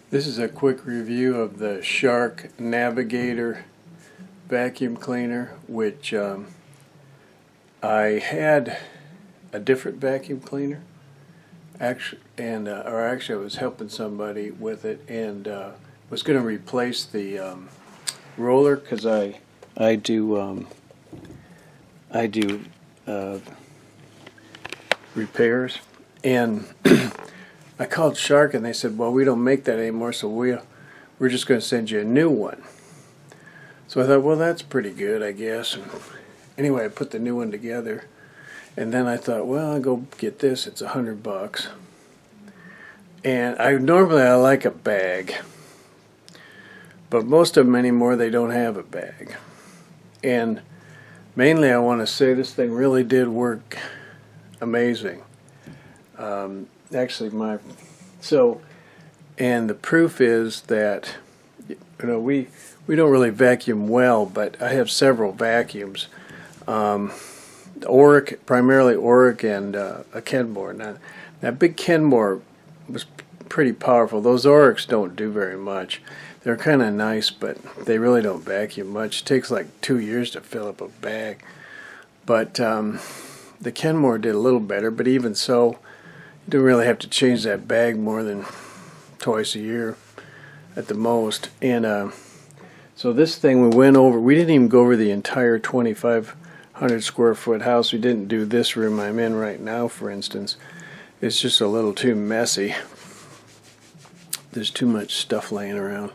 This is a quick review of the Shark Navigator vacuum cleaner, which I had a different vacuum cleaner, actually, and I was helping somebody with it, and was going to replace the roller because I do repairs, and I called Shark and they said, well, we don't make that anymore, so we're just going to send you a new one. So I thought, well, that's pretty good, I guess. And anyway, I put the new one together, and then I thought, well, I'll go get this. It's $100. And I like a bag, but most of them anymore, they don't have a bag. And mainly I want to say this thing really did work amazing. And the proof is that, we don't really vacuum well, but I have several vacuums, primarily Oric and a Kenmore. Now that big Kenmore was pretty powerful. Those Orics don't do very much. They're kind of nice, but they really don't vacuum much. It takes like 2 years to fill up a bag. But the Kenmore did a little better, but even so, you don't really have to change that bag more than twice a year at the most. And so this thing we didn't even go over the entire 2,500 square foot house. We didn't do this room I'm in right now, for instance. It's just a little too messy. There's too much stuff laying around.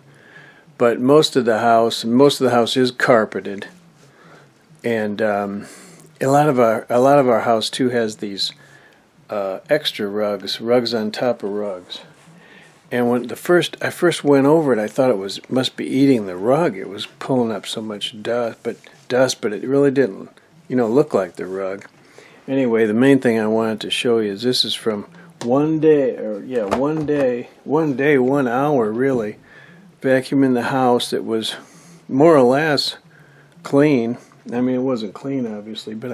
But most of the house is carpeted, and a lot of our house too has these extra rugs on top of rugs. And when I first went over it, I thought it must be eating the rug. It was pulling up so much dust, but it really didn't, look like the rug. Anyway, the main thing I wanted to show you is this is from 1 hour really, vacuuming the house. It was more or less clean. I mean, it wasn't clean obviously, but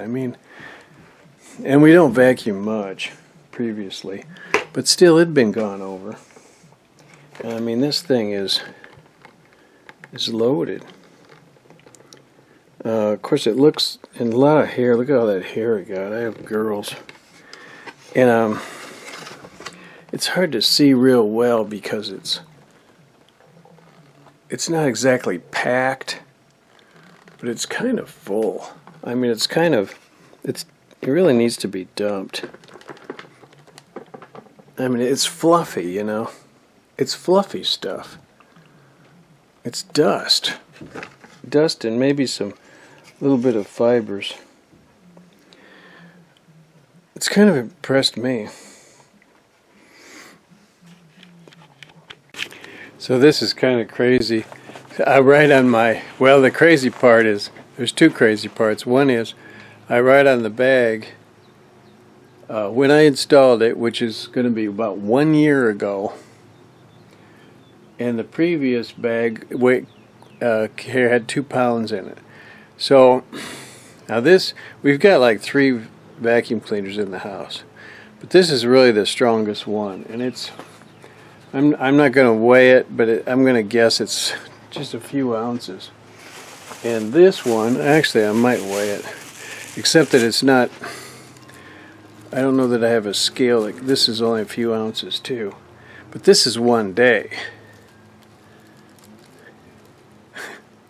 and we don't vacuum much previously, but still it'd been gone over. And I mean, this thing is loaded. Of course, it looks, and a lot of hair. Look at all that hair I got. I have girls, and it's hard to see real well because it's not exactly packed, but it's kind of full. I mean, it really needs to be dumped. I mean, it's fluffy, It's fluffy stuff. It's dust and maybe some little bit of fibers. It's kind of impressed me. So this is kind of crazy. I write on the crazy part is, there's two crazy parts. One is, I write on the bag, when I installed it, which is going to be about 1 year ago, and the previous bag had 2 pounds in it. So now we've got like 3 vacuum cleaners in the house, but this is really the strongest one, and I'm not going to weigh it, but I'm going to guess it's just a few ounces. And this one, actually I might weigh it, except that it's not, I don't know that I have a scale. This is only a few ounces too, but this is 1 day.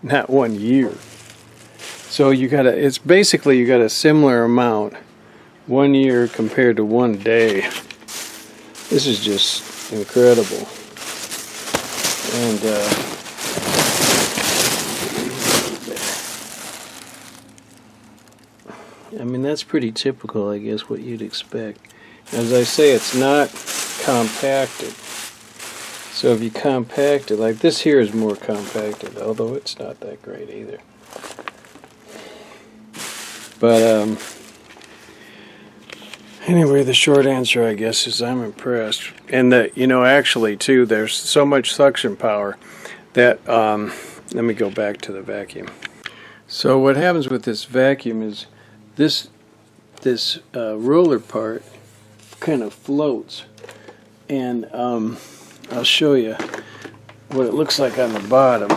Not 1 year. So it's basically you got a similar amount 1 year compared to 1 day. This is just incredible. And I mean, that's pretty typical, I guess, what you'd expect. As I say, it's not compacted. So if you compact it, like this here is more compacted, although it's not that great either. But anyway, the short answer, I guess, is I'm impressed. And actually too, there's so much suction power that, let me go back to the vacuum. So what happens with this vacuum is this roller part kind of floats, and I'll show you. what it looks like on the bottom.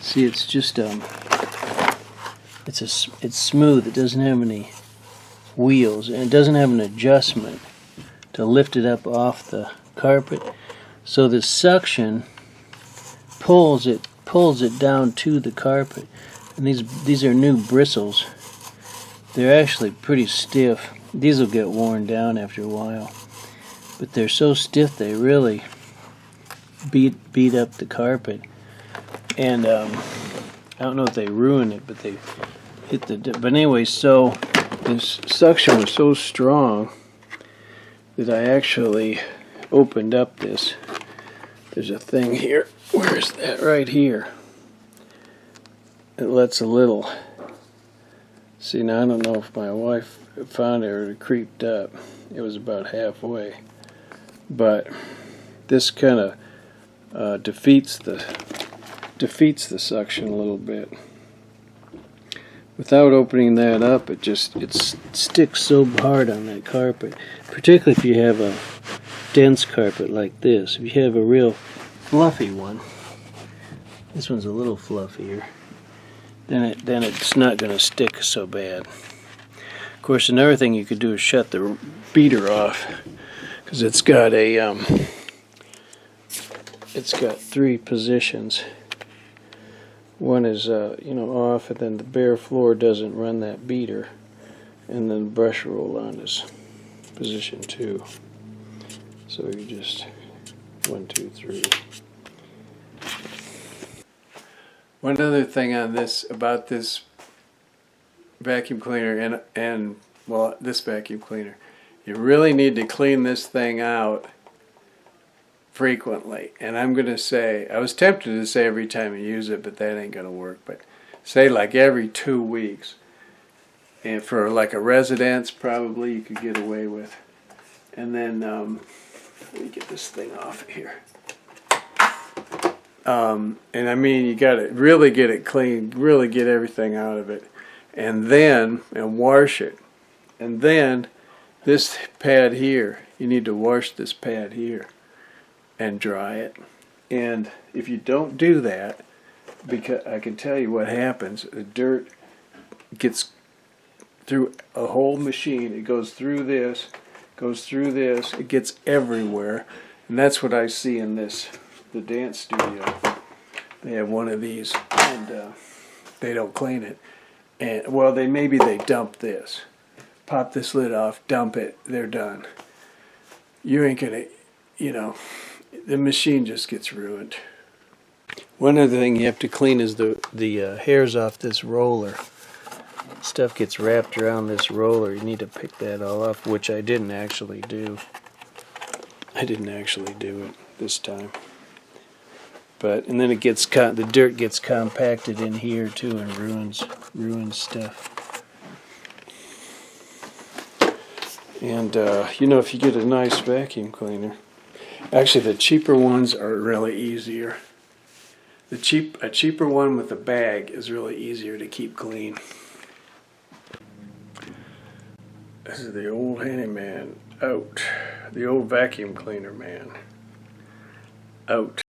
See, it's just it's smooth. It doesn't have any wheels, and it doesn't have an adjustment to lift it up off the carpet. So the suction pulls it down to the carpet. And these are new bristles. They're actually pretty stiff. These will get worn down after a while, but they're so stiff they really beat up the carpet. And I don't know if they ruined it, but they hit the. But anyway, so this suction was so strong that I actually opened up this. There's a thing here. Where is that? Right here. It lets a little. See, now I don't know if my wife found it or it creeped up. It was about halfway. But this kind of defeats the suction a little bit. Without opening that up, it sticks so hard on that carpet. Particularly if you have a dense carpet like this. If you have a real fluffy one, this one's a little fluffier, then it's not going to stick so bad. Of course, another thing you could do is shut the beater off, because it's got three positions. One is off, and then the bare floor doesn't run that beater, and then brush roll on is position 2. So you just 1, 2, 3. One other thing on this, about this vacuum cleaner and this vacuum cleaner, you really need to clean this thing out frequently. And I'm going to say, I was tempted to say every time you use it, but that ain't going to work. But say like every 2 weeks. And for like a residence, probably you could get away with. And then, let me get this thing off here. And I mean, you got to really get it clean, really get everything out of it, and wash it. And then this pad here, you need to wash this pad here and dry it. And if you don't do that, because I can tell you what happens, the dirt gets through a whole machine. It goes through this, it gets everywhere. And that's what I see in the dance studio. They have one of these, and they don't clean it. And well, maybe they dump this, pop this lid off, dump it, they're done. You ain't gonna, the machine just gets ruined. One other thing you have to clean is the hairs off this roller. Stuff gets wrapped around this roller. You need to pick that all off, which I didn't actually do. I didn't actually do it this time. And then the dirt gets compacted in here too and ruins stuff. And if you get a nice vacuum cleaner, actually the cheaper ones are really easier. A cheaper one with a bag is really easier to keep clean. This is the old Handyman out. The old vacuum cleaner man out.